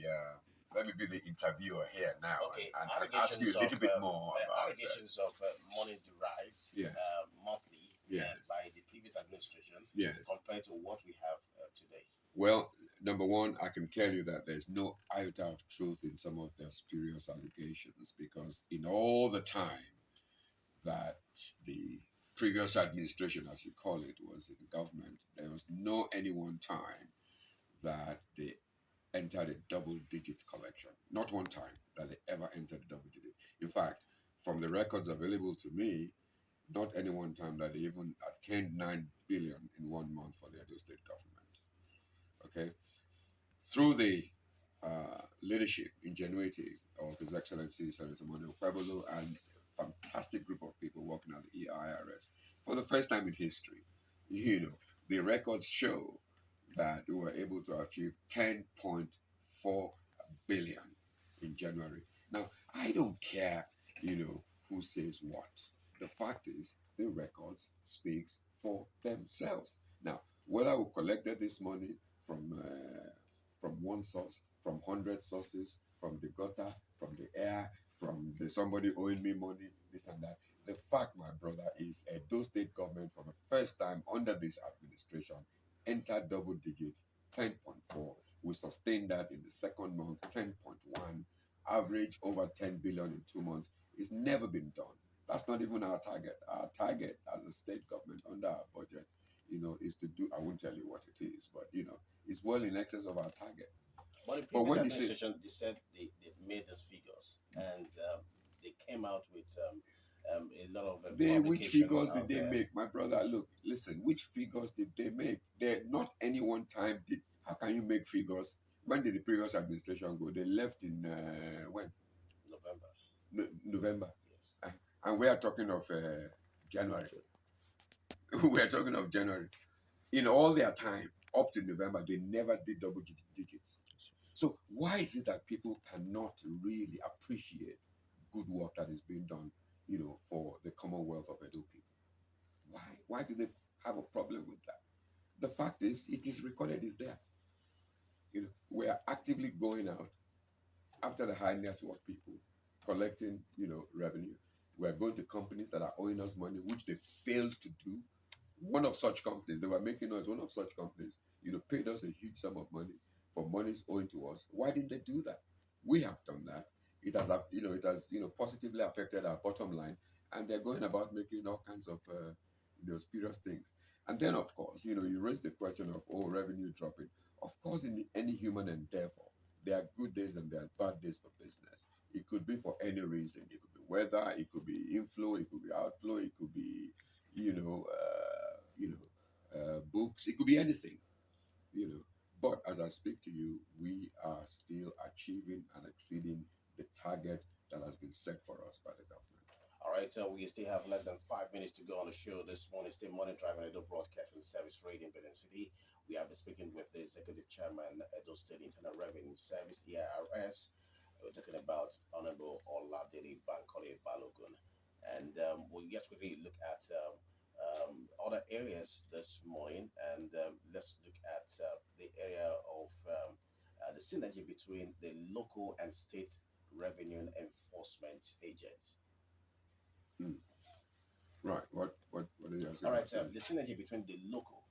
the interviewer here now, Okay, and ask you a little bit more about allegations of money derived monthly by the previous administration compared to what we have today. Well, number one, I can tell you that there's no iota of truth in some of their spurious allegations, because in all the time that the previous administration, as you call it, was in government, there was no any one time that they entered a double-digit collection. Not one time that they ever entered a double-digit. In fact, from the records available to me, not any one time that they even attained 9 billion in 1 month for the Edo State government. Okay? Through the leadership, ingenuity of His Excellency Senator Hon.Oladele and fantastic group of people working at the EIRS, for the first time in history, the records show that we were able to achieve 10.4 billion in January. Now, I don't care, who says what. The fact is, the records speaks for themselves. Now, whether we collected this money from one source, from 100 sources, from the gutter, from the air, from somebody owing me money, this and that. The fact, my brother, is Edo State government for the first time under this administration entered double digits, 10.4. We sustained that in the second month, 10.1. Average over 10 billion in 2 months. It's never been done. That's not even our target. Our target as a state government under our budget, is to do, I won't tell you what it is, but, it's well in excess of our target. But the previous administration, they said they made these figures, and they came out with a lot of which figures did they make? My brother, look, listen, which figures did they make? They're not any one time did. How can you make figures? When did the previous administration go? They left in when? November. Yes. And we are talking of January. We are talking of January. In all their time, up to November, they never did double digits. So why is it that people cannot really appreciate good work that is being done, for the Commonwealth of Edo people? Why? Why do they have a problem with that? The fact is, it is recorded, it's there. We are actively going out after the high net worth people, collecting, revenue. We are going to companies that are owing us money, which they failed to do. One of such companies, they were making noise, one of such companies, paid us a huge sum of money for monies owing to us. Why didn't they do that? We have done that. It has, positively affected our bottom line, and they're going about making all kinds of, spurious things. And then, of course, you raise the question of, revenue dropping. Of course, in any human endeavor, there are good days and there are bad days for business. It could be for any reason. It could be weather, it could be inflow, it could be outflow, it could be, books, it could be anything, But as I speak to you, we are still achieving and exceeding the target that has been set for us by the government. All right, we still have less than 5 minutes to go on the show this morning. Still Morning Drive and Edo Broadcasting Service Radio in Benin City. We have been speaking with the Executive Chairman, Edo State Internal Revenue Service, EIRS. We're talking about Hon.Oladele Bankole-Balogun. And we'll just quickly look at other areas this morning, and let's look at the area of the synergy between the local and state revenue enforcement agents. Right. What are you asking? All right, the synergy between the local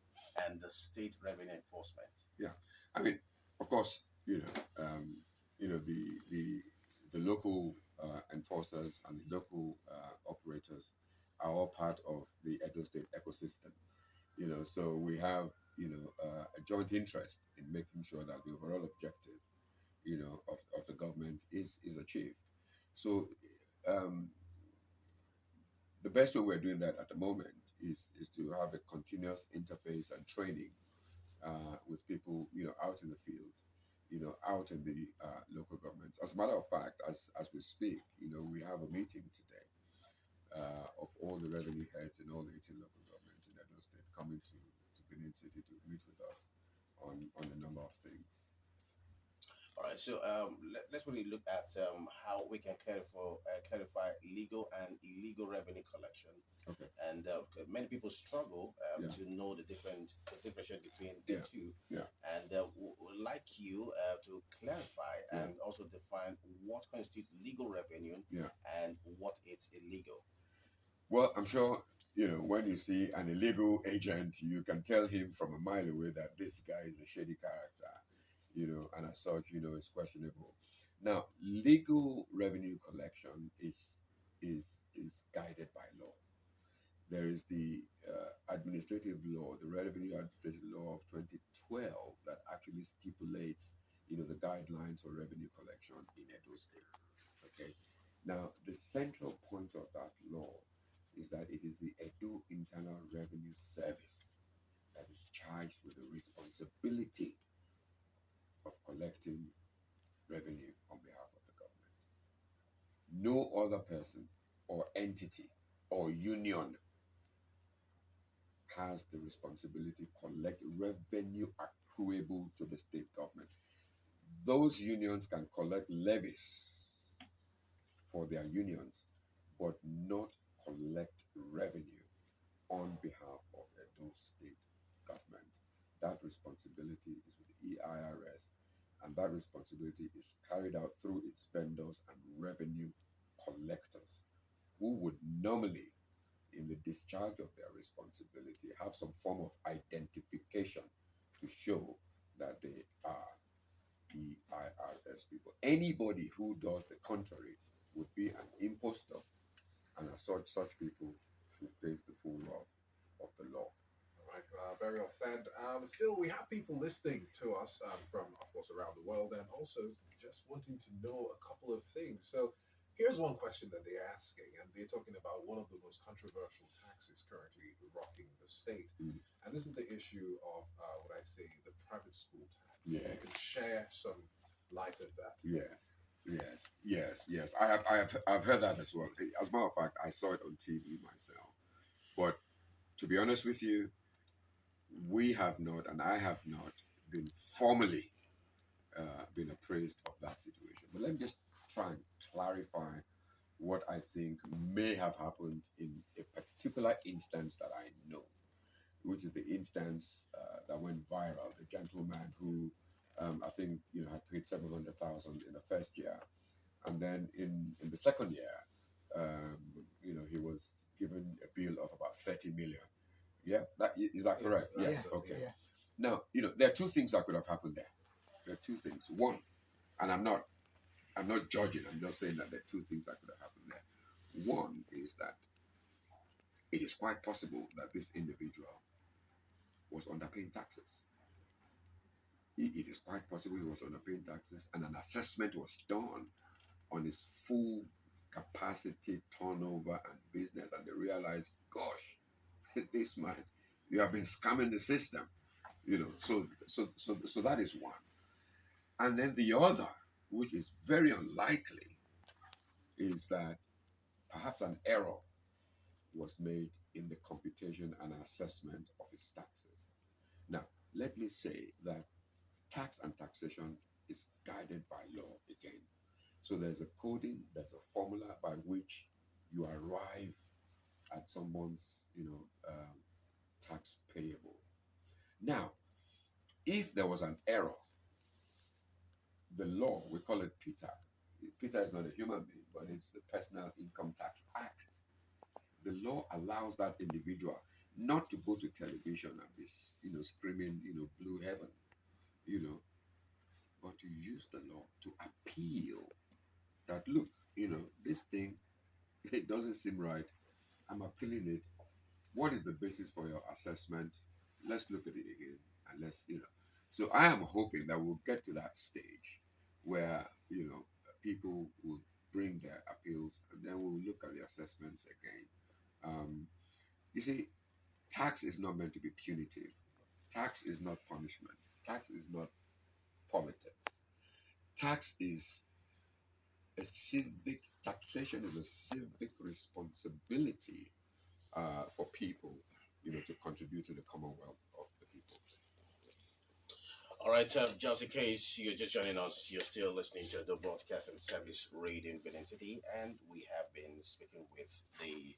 and the state revenue enforcement. Yeah, I mean, of course, the local enforcers and the local operators are all part of the Edo State ecosystem. So we have a joint interest in making sure that the overall objective, of the government is achieved. So the best way we're doing that at the moment is to have a continuous interface and training with people, out in the field, out in the local governments. As a matter of fact, as we speak, we have a meeting today of all the revenue heads in all the 18 local governments in Edo State coming to Benin City to meet with us on a number of things. All right, so let's really look at how we can clarify legal and illegal revenue collection. Okay. And many people struggle to know the differentiation between the two. Yeah. And would like you to clarify Yeah. and also define what constitutes legal revenue Yeah. and what is illegal. Well, I'm sure, when you see an illegal agent, you can tell him from a mile away that this guy is a shady character, and as such, it's questionable. Now, legal revenue collection is guided by law. There is the administrative law, the Revenue Administrative Law of 2012, that actually stipulates, the guidelines for revenue collection in Edo State. Okay. Now, the central point of that law is that it is the Edo Internal Revenue Service that is charged with the responsibility of collecting revenue on behalf of the government. No other person or entity or union has the responsibility to collect revenue accruable to the state government. Those unions can collect levies for their unions, but not collect revenue on behalf of Edo State government. That responsibility is with the EIRS, and that responsibility is carried out through its vendors and revenue collectors, who would normally, in the discharge of their responsibility, have some form of identification to show that they are EIRS people. Anybody who does the contrary would be an impostor, and as such people should face the full wrath of the law. All right, very well said. Still, we have people listening to us from, of course, around the world, and also just wanting to know a couple of things. So, here's one question that they're asking, and they're talking about one of the most controversial taxes currently rocking the state, and this is the issue of what I say the private school tax. Yes. You can share some light on that. Yes. I've heard that as well. As a matter of fact, I saw it on TV myself. But to be honest with you, we have not, and I have not, been formally been appraised of that situation. But let me just try and clarify what I think may have happened in a particular instance that I know, which is the instance that went viral. The gentleman who I think had paid 700,000 in the first year, and then in the second year, he was given a bill of about 30 million. Yeah, is that correct? Yes. Okay. Yeah. Now, there are two things that could have happened there. There are two things. One, and I'm not judging. I'm just saying that there are two things that could have happened there. One is that it is quite possible that this individual was underpaying taxes. It is quite possible he was underpaying taxes, and an assessment was done on his full capacity, turnover, and business, and they realized, gosh, this man, you have been scamming the system, So that is one, and then the other, which is very unlikely, is that perhaps an error was made in the computation and assessment of his taxes. Now, let me say that tax and taxation is guided by law again. So there's a coding, there's a formula by which you arrive at someone's, tax payable. Now, if there was an error, the law, we call it PITA. PITA is not a human being, but it's the Personal Income Tax Act. The law allows that individual not to go to television and be, screaming, blue heaven, but to use the law to appeal that, look, this thing, it doesn't seem right. I'm appealing it. What is the basis for your assessment? Let's look at it again, and let's. So I am hoping that we'll get to that stage where, people will bring their appeals, and then we'll look at the assessments again. You see, tax is not meant to be punitive. Tax is not punishment. Tax is not politics. Tax is taxation is a civic responsibility for people, to contribute to the commonwealth of the people. All right, just in case you're just joining us, you're still listening to the Broadcasting Service Radio in Benin City, and we have been speaking with the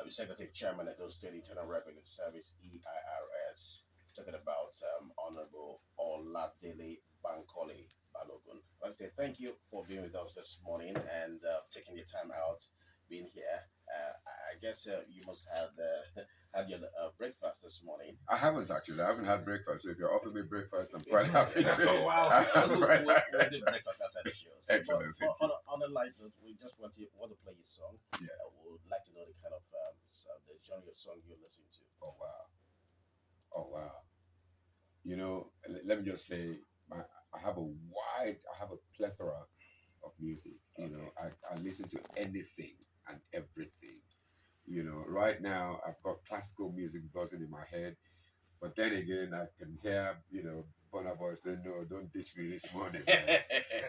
Executive Chairman of the State Internal Revenue Service, EIRS, talking about Honorable Oladele Bankole-Balogun. to say thank you for being with us this morning and taking your time out being here. I guess you must have had your breakfast this morning. I haven't actually. I haven't had breakfast. So if you're offering me breakfast, I'm quite happy to. Oh wow! We'll do breakfast after the show. So, Excellent. On a light note, we just want to play your song. Yeah. We would like to know the kind of the genre of song you listen to. Oh wow. Oh wow. You know, let me just say, I have a plethora of music. You know, I listen to anything and everything. You know, right now I've got classical music buzzing in my head, but then again I can hear, Burna Boy say, "No, don't diss me this morning." Man.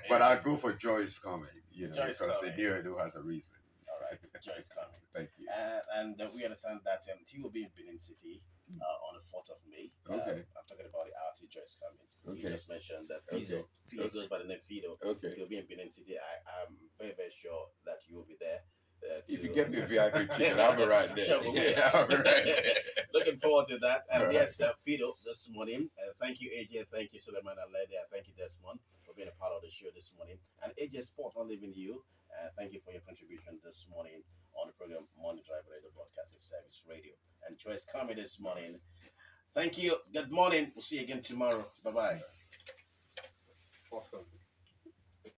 But I go for Joy is Coming, Joy is because Coming. the new Edo has a reason. All right, Joy is Coming. Thank you. And we understand that he will be in Benin City on the 4th of May. Okay. I'm talking about the artist Joy is Coming. Okay. You just mentioned that Fido. Fido goes by the name Fido. Okay. He'll be in Benin City. I'm very, very sure that you will be there. If you get me a VIP ticket, I'll be right there. Sure, I'll be right there. Looking forward to that. And All yes, Fido this morning. Thank you, AJ. Thank you, Suleiman Alede. Thank you, Desmond, for being a part of the show this morning. And AJ Sport, not leaving you. Thank you for your contribution this morning on the program Morning Drive Radio Broadcasting Service Radio. And Joyce coming this morning. Thank you. Good morning. We'll see you again tomorrow. Bye-bye. Awesome.